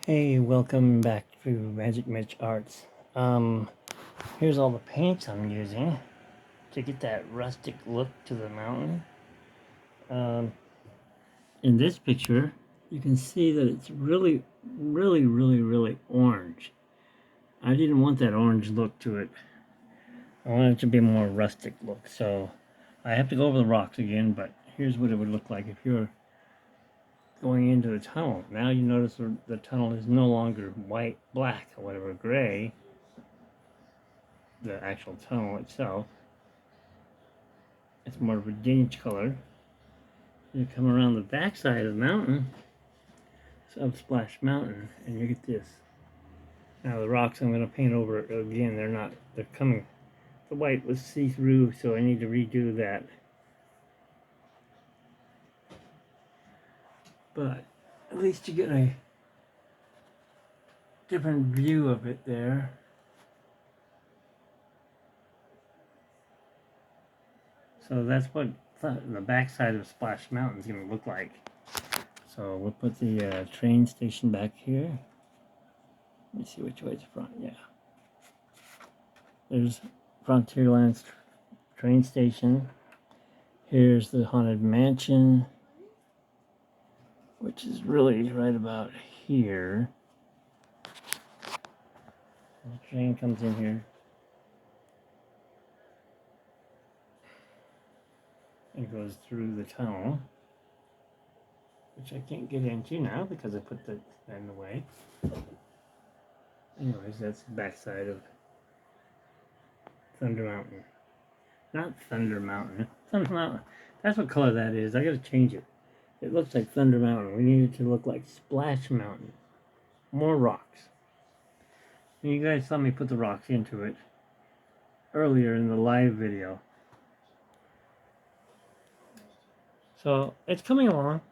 Hey, welcome back to Magic Mitch Arts. Here's all the paints I'm using to get that rustic look to the mountain. Um, in this picture, you can see that it's really orange. I didn't want that orange look to it. I wanted it to be a more rustic look, so I have to go over the rocks again, but here's what it would look like if you're going into the tunnel. Now you notice the tunnel is no longer white, black, or whatever, gray. The actual tunnel itself. It's more of a ginge color. You come around the backside of the mountain, of Splash Mountain, and you get this. Now the rocks I'm going to paint over again. They're coming. The white was see-through, so I need to redo that. But at least you get a different view of it there. So that's what the backside of Splash Mountain is going to look like. So we'll put the train station back here. Let me see which way is front. Yeah. There's Frontierlands train station. Here's the Haunted Mansion, which is really right about here. The train comes in here and goes through the tunnel, which I can't get into now because I put that in the way. Anyways, that's the backside of Thunder Mountain. Not Thunder Mountain. Thunder Mountain. That's what color that is. I gotta change it. It looks like Thunder Mountain. We need it to look like Splash Mountain. More rocks. And you guys saw me put the rocks into it earlier in the live video. So it's coming along.